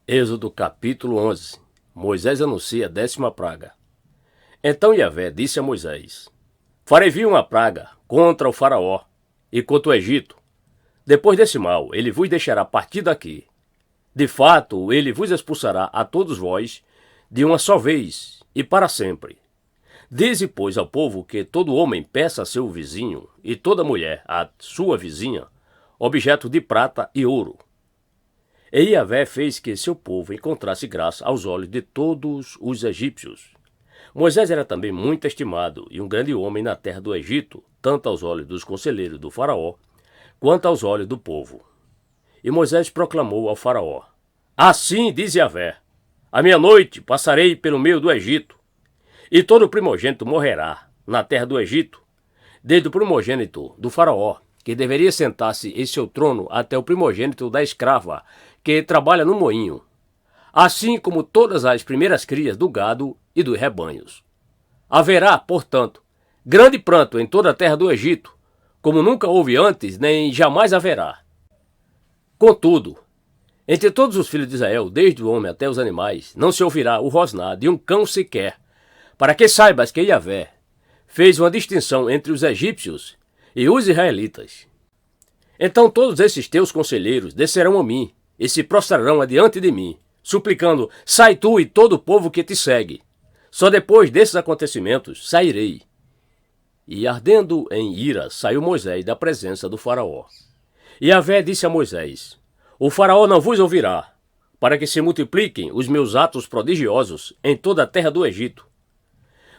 Êxodo capítulo 11. Moisés anuncia a 10ª praga. Então Yahvé disse a Moisés: Farei vir uma praga contra o faraó e contra o Egito. Depois desse mal, ele vos deixará partir daqui. De fato, ele vos expulsará a todos vós de uma só vez e para sempre. Dize, pois, ao povo que todo homem peça a seu vizinho e toda mulher a sua vizinha objeto de prata e ouro. E Yahvé fez que seu povo encontrasse graça aos olhos de todos os egípcios. Moisés era também muito estimado e um grande homem na terra do Egito, tanto aos olhos dos conselheiros do faraó, quanto aos olhos do povo. E Moisés proclamou ao faraó: Assim diz Yahvé: à meia-noite passarei pelo meio do Egito, e todo primogênito morrerá na terra do Egito, desde o primogênito do faraó, que deveria sentar-se em seu trono, até o primogênito da escrava, que trabalha no moinho, assim como todas as primeiras crias do gado e dos rebanhos. Haverá, portanto, grande pranto em toda a terra do Egito, como nunca houve antes, nem jamais haverá. Contudo, entre todos os filhos de Israel, desde o homem até os animais, não se ouvirá o rosnar de um cão sequer, para que saibas que Yahvé fez uma distinção entre os egípcios e os israelitas. Então todos esses teus conselheiros descerão a mim e se prostrarão adiante de mim, suplicando: sai tu e todo o povo que te segue. Só depois desses acontecimentos sairei. E ardendo em ira, saiu Moisés da presença do faraó. E Yahvé disse a Moisés: o faraó não vos ouvirá, para que se multipliquem os meus atos prodigiosos em toda a terra do Egito.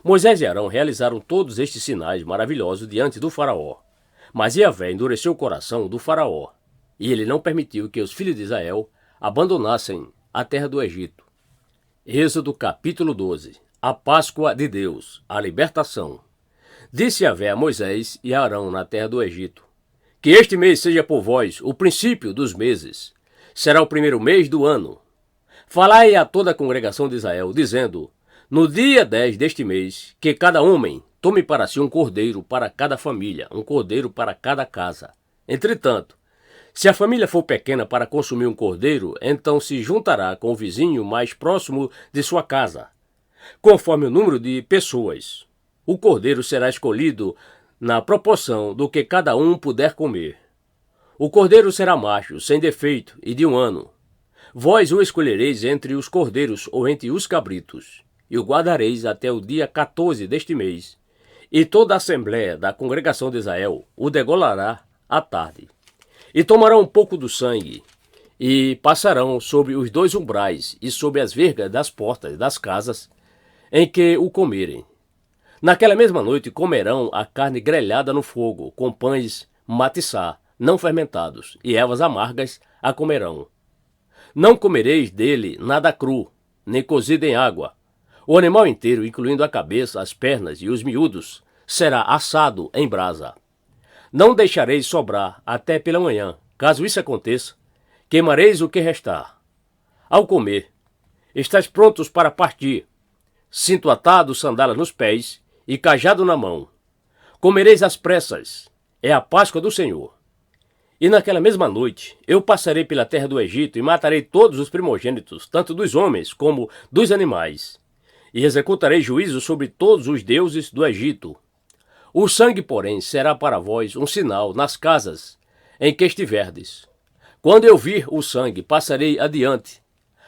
Moisés e Arão realizaram todos estes sinais maravilhosos diante do faraó. Mas Yahvé endureceu o coração do faraó, e ele não permitiu que os filhos de Israel abandonassem a terra do Egito. Êxodo capítulo 12. A Páscoa de Deus, a libertação. Disse Yahvé a Moisés e a Arão na terra do Egito: que este mês seja por vós o princípio dos meses. Será o primeiro mês do ano. Falai a toda a congregação de Israel, dizendo: no dia 10 deste mês, que cada homem tome para si um cordeiro para cada família, um cordeiro para cada casa. Entretanto, se a família for pequena para consumir um cordeiro, então se juntará com o vizinho mais próximo de sua casa, conforme o número de pessoas. O cordeiro será escolhido na proporção do que cada um puder comer. O cordeiro será macho, sem defeito, e de 1 ano. Vós o escolhereis entre os cordeiros ou entre os cabritos, e o guardareis até o dia 14 deste mês. E toda a assembléia da congregação de Israel o degolará à tarde. E tomarão um pouco do sangue, e passarão sobre os 2 umbrais e sobre as vergas das portas das casas em que o comerem. Naquela mesma noite comerão a carne grelhada no fogo, com pães matiçá, não fermentados, e ervas amargas a comerão. Não comereis dele nada cru, nem cozido em água. O animal inteiro, incluindo a cabeça, as pernas e os miúdos, será assado em brasa. Não deixareis sobrar até pela manhã. Caso isso aconteça, queimareis o que restar. Ao comer, estáis prontos para partir, cinto atado, sandália nos pés e cajado na mão. Comereis às pressas, é a Páscoa do Senhor. E naquela mesma noite eu passarei pela terra do Egito e matarei todos os primogênitos, tanto dos homens como dos animais, e executarei juízo sobre todos os deuses do Egito. O sangue, porém, será para vós um sinal nas casas em que estiverdes. Quando eu vir o sangue, passarei adiante.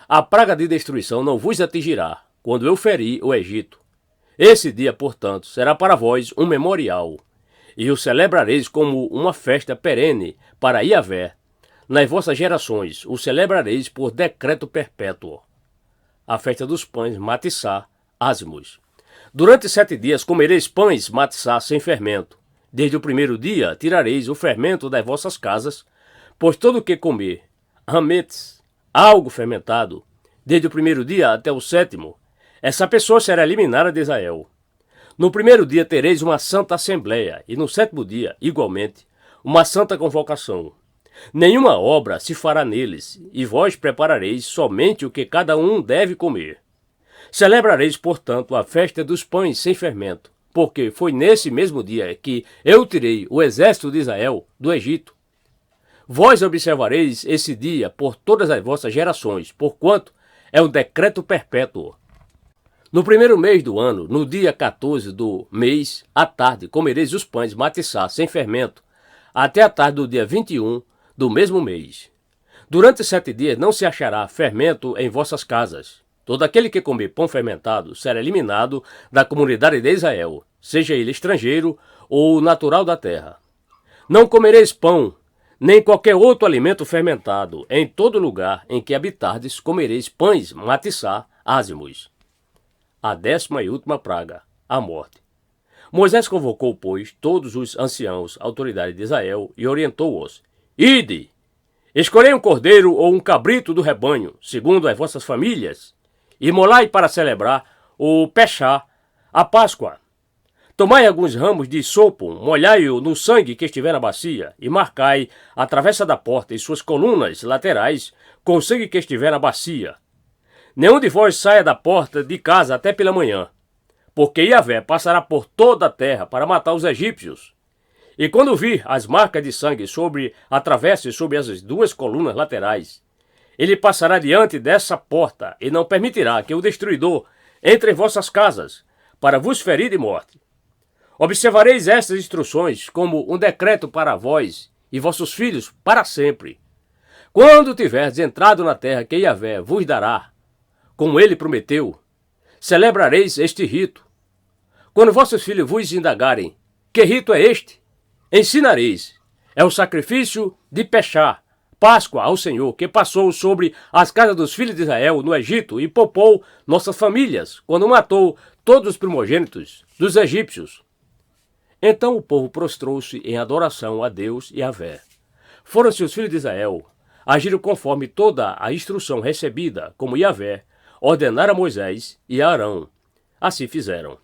A praga de destruição não vos atingirá, quando eu ferir o Egito. Esse dia, portanto, será para vós um memorial, e o celebrareis como uma festa perene para Yahvé. Nas vossas gerações o celebrareis por decreto perpétuo. A festa dos pães matiçá, ázimos. Durante 7 dias comereis pães matiçá sem fermento. Desde o primeiro dia tirareis o fermento das vossas casas, pois todo o que comer hametz, algo fermentado, desde o primeiro dia até o 7º, essa pessoa será eliminada de Israel. No primeiro dia tereis uma santa assembleia, e no 7º dia, igualmente, uma santa convocação. Nenhuma obra se fará neles, e vós preparareis somente o que cada um deve comer. Celebrareis, portanto, a festa dos pães sem fermento, porque foi nesse mesmo dia que eu tirei o exército de Israel do Egito. Vós observareis esse dia por todas as vossas gerações, porquanto é um decreto perpétuo. No primeiro mês do ano, no dia 14 do mês, à tarde, comereis os pães matiçá sem fermento, até a tarde do dia 21 do mesmo mês. Durante 7 dias não se achará fermento em vossas casas. Todo aquele que comer pão fermentado será eliminado da comunidade de Israel, seja ele estrangeiro ou natural da terra. Não comereis pão, nem qualquer outro alimento fermentado. Em todo lugar em que habitardes, comereis pães matiçá ázimos. A 10ª e última praga, a morte. Moisés convocou, pois, todos os anciãos, autoridades de Israel, e orientou-os: Ide, escolhei um cordeiro ou um cabrito do rebanho, segundo as vossas famílias, e molai para celebrar o Peshá, a Páscoa. Tomai alguns ramos de sopo, molhai-o no sangue que estiver na bacia, e marcai a travessa da porta e suas colunas laterais com o sangue que estiver na bacia. Nenhum de vós saia da porta de casa até pela manhã, porque Yahvé passará por toda a terra para matar os egípcios. E quando vir as marcas de sangue sobre a travessa e sobre as 2 colunas laterais, ele passará diante dessa porta e não permitirá que o destruidor entre em vossas casas para vos ferir de morte. Observareis estas instruções como um decreto para vós e vossos filhos para sempre. Quando tiverdes entrado na terra que Yahvé vos dará, como ele prometeu, celebrareis este rito. Quando vossos filhos vos indagarem, que rito é este? Ensinareis. É o sacrifício de Peshá, Páscoa ao Senhor, que passou sobre as casas dos filhos de Israel no Egito e poupou nossas famílias, quando matou todos os primogênitos dos egípcios. Então o povo prostrou-se em adoração a Deus e a Yahvé. Foram-se os filhos de Israel, agiram conforme toda a instrução recebida, como Yahvé ordenara a Moisés e a Arão. Assim fizeram.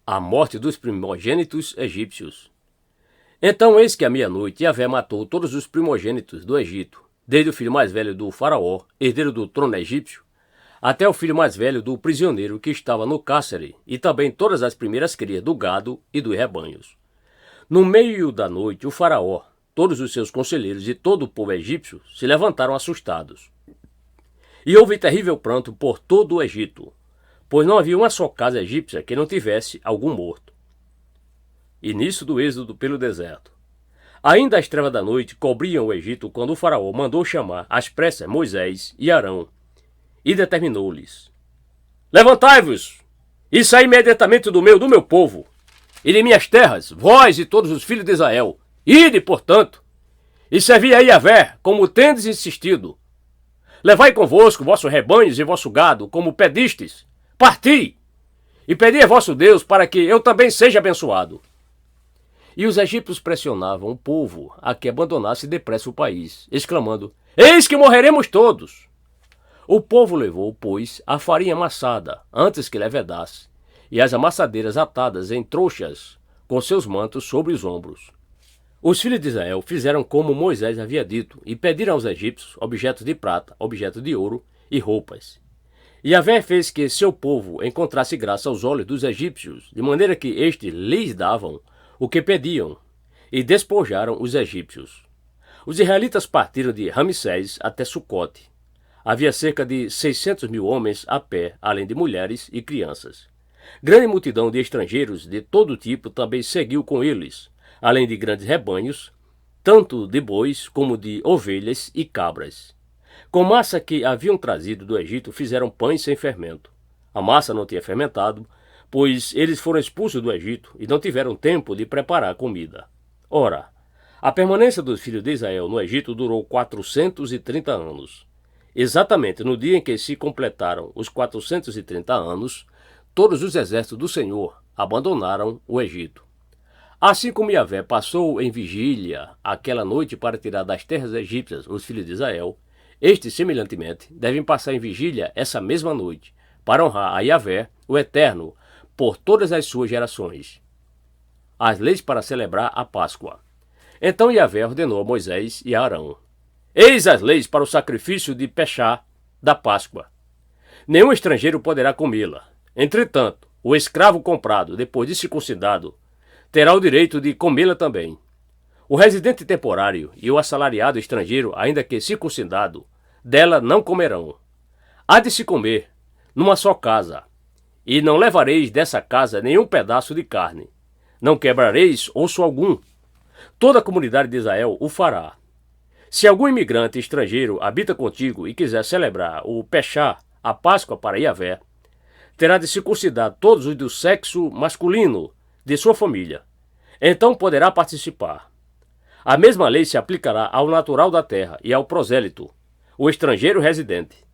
A morte dos primogênitos egípcios. Então eis que à meia-noite Yahvé matou todos os primogênitos do Egito, desde o filho mais velho do faraó, herdeiro do trono egípcio, até o filho mais velho do prisioneiro que estava no cárcere, e também todas as primeiras crias do gado e dos rebanhos. No meio da noite, o faraó, todos os seus conselheiros e todo o povo egípcio se levantaram assustados. E houve terrível pranto por todo o Egito, pois não havia uma só casa egípcia que não tivesse algum morto. Início do êxodo pelo deserto. Ainda as trevas da noite cobriam o Egito quando o faraó mandou chamar às pressas Moisés e Arão, e determinou-lhes: Levantai-vos, e saí imediatamente do meio do meu povo, e de minhas terras, vós e todos os filhos de Israel. Ide, portanto, e servi a Yahvé, como tendes insistido. Levai convosco vossos rebanhos e vosso gado, como pedistes. Parti, e pedi a vosso Deus para que eu também seja abençoado. E os egípcios pressionavam o povo a que abandonasse depressa o país, exclamando: Eis que morreremos todos! O povo levou, pois, a farinha amassada, antes que levedasse, e as amassadeiras atadas em trouxas, com seus mantos sobre os ombros. Os filhos de Israel fizeram como Moisés havia dito, e pediram aos egípcios objetos de prata, objetos de ouro e roupas. E Yahvé fez que seu povo encontrasse graça aos olhos dos egípcios, de maneira que estes lhes davam o que pediam, e despojaram os egípcios. Os israelitas partiram de Ramsés até Sucote. Havia cerca de 600.000 homens a pé, além de mulheres e crianças. Grande multidão de estrangeiros de todo tipo também seguiu com eles, além de grandes rebanhos, tanto de bois como de ovelhas e cabras. Com massa que haviam trazido do Egito, fizeram pães sem fermento. A massa não tinha fermentado, pois eles foram expulsos do Egito e não tiveram tempo de preparar comida. Ora, a permanência dos filhos de Israel no Egito durou 430 anos. Exatamente no dia em que se completaram os 430 anos, todos os exércitos do Senhor abandonaram o Egito. Assim como Yahvé passou em vigília aquela noite para tirar das terras egípcias os filhos de Israel, estes, semelhantemente, devem passar em vigília essa mesma noite, para honrar a Yahvé, o Eterno, por todas as suas gerações. As leis para celebrar a Páscoa. Então Yahvé ordenou a Moisés e a Arão: Eis as leis para o sacrifício de Peshá da Páscoa. Nenhum estrangeiro poderá comê-la. Entretanto, o escravo comprado, depois de circuncidado, terá o direito de comê-la também. O residente temporário e o assalariado estrangeiro, ainda que circuncidado, dela não comerão. Há de se comer numa só casa, e não levareis dessa casa nenhum pedaço de carne. Não quebrareis osso algum. Toda a comunidade de Israel o fará. Se algum imigrante estrangeiro habita contigo e quiser celebrar o Peshá, a Páscoa para Yahvé, terá de circuncidar todos os do sexo masculino de sua família. Então poderá participar. A mesma lei se aplicará ao natural da terra e ao prosélito, o estrangeiro residente.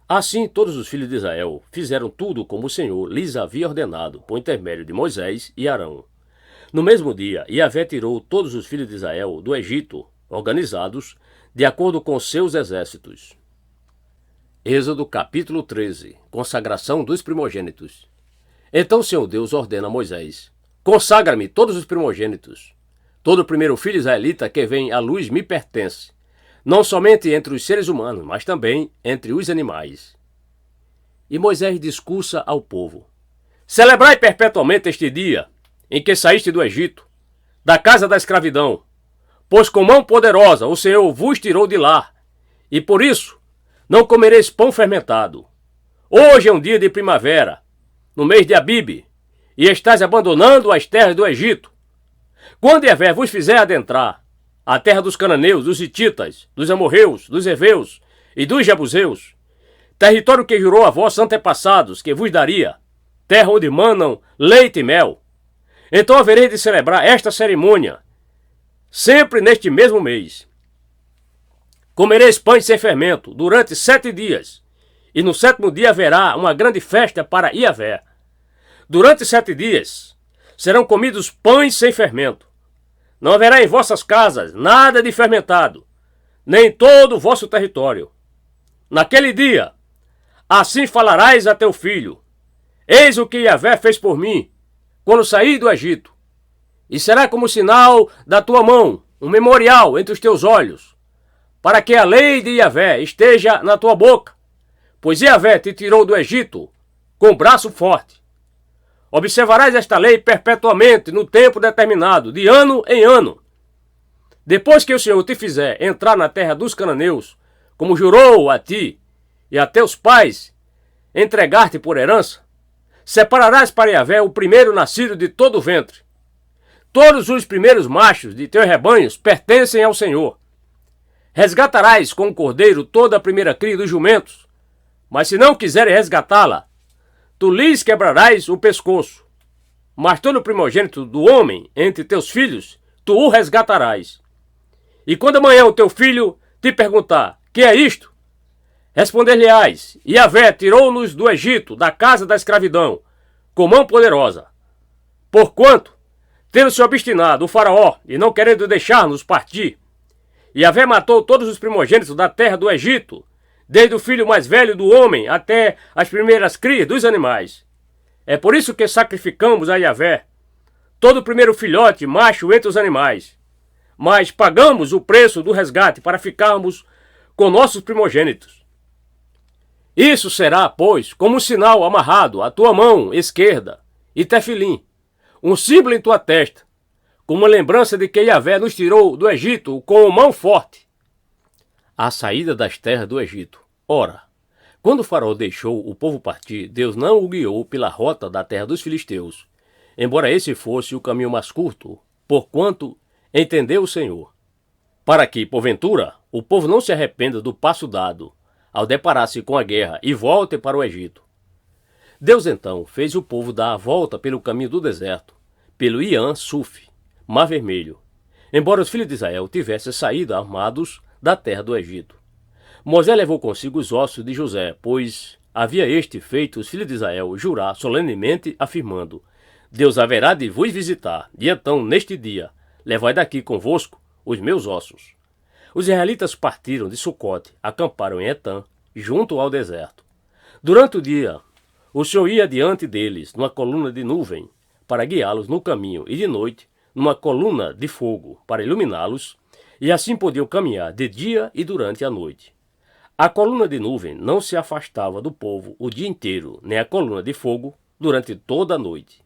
Assim todos os filhos de Israel fizeram tudo como o Senhor lhes havia ordenado, por intermédio de Moisés e Arão. No mesmo dia, Yahvé tirou todos os filhos de Israel do Egito, organizados, de acordo com seus exércitos. Êxodo capítulo 13. Consagração dos primogênitos. Então o Senhor Deus ordena a Moisés: consagra-me todos os primogênitos. Todo primeiro filho israelita que vem à luz me pertence, não somente entre os seres humanos, mas também entre os animais. E Moisés discursa ao povo: celebrai perpetuamente este dia em que saíste do Egito, da casa da escravidão, pois com mão poderosa o Senhor vos tirou de lá, e por isso não comereis pão fermentado. Hoje é um dia de primavera, no mês de Abibe, e estáis abandonando as terras do Egito. Quando Yahvé vos fizer adentrar a terra dos cananeus, dos hititas, dos amorreus, dos heveus e dos jebuseus, território que jurou a vossos antepassados que vos daria, terra onde manam leite e mel, então havereis de celebrar esta cerimônia, sempre neste mesmo mês. Comereis pães sem fermento durante 7 dias, e no 7º dia haverá uma grande festa para Yahvé. Durante 7 dias serão comidos pães sem fermento. Não haverá em vossas casas nada de fermentado, nem em todo o vosso território. Naquele dia, assim falarás a teu filho: eis o que Yahvé fez por mim, quando saí do Egito. E será como sinal da tua mão, um memorial entre os teus olhos, para que a lei de Yahvé esteja na tua boca, pois Yahvé te tirou do Egito com braço forte. Observarás esta lei perpetuamente no tempo determinado, de ano em ano. Depois que o Senhor te fizer entrar na terra dos cananeus, como jurou a ti e a teus pais entregar-te por herança, separarás para Yahvé o primeiro nascido de todo o ventre. Todos os primeiros machos de teus rebanhos pertencem ao Senhor. Resgatarás com o cordeiro toda a primeira cria dos jumentos, mas se não quiseres resgatá-la, tu lhes quebrarás o pescoço. Mas todo primogênito do homem entre teus filhos, tu o resgatarás. E quando amanhã o teu filho te perguntar: que é isto? Responder-lhe-ás: Yahvé tirou-nos do Egito, da casa da escravidão, com mão poderosa. Porquanto, tendo se obstinado o faraó e não querendo deixar-nos partir, Yahvé matou todos os primogênitos da terra do Egito, desde o filho mais velho do homem até as primeiras crias dos animais. É por isso que sacrificamos a Yahvé todo o primeiro filhote macho entre os animais. Mas pagamos o preço do resgate para ficarmos com nossos primogênitos. Isso será, pois, como um sinal amarrado à tua mão esquerda e tefilim, um símbolo em tua testa, como uma lembrança de que Yahvé nos tirou do Egito com mão forte. A saída das terras do Egito. Ora, quando o faraó deixou o povo partir, Deus não o guiou pela rota da terra dos filisteus, embora esse fosse o caminho mais curto, porquanto entendeu o Senhor, para que, porventura, o povo não se arrependa do passo dado, ao deparar-se com a guerra, e volte para o Egito. Deus então fez o povo dar a volta pelo caminho do deserto, pelo Ian Suf, Mar Vermelho, embora os filhos de Israel tivessem saído armados da terra do Egito. Moisés levou consigo os ossos de José, pois havia este feito os filhos de Israel jurar solenemente, afirmando: Deus haverá de vos visitar, e então, neste dia, levai daqui convosco os meus ossos. Os israelitas partiram de Sucote, acamparam em Etã, junto ao deserto. Durante o dia, o Senhor ia diante deles, numa coluna de nuvem, para guiá-los no caminho, e de noite, numa coluna de fogo, para iluminá-los, e assim podiam caminhar de dia e durante a noite. A coluna de nuvem não se afastava do povo o dia inteiro, nem a coluna de fogo durante toda a noite.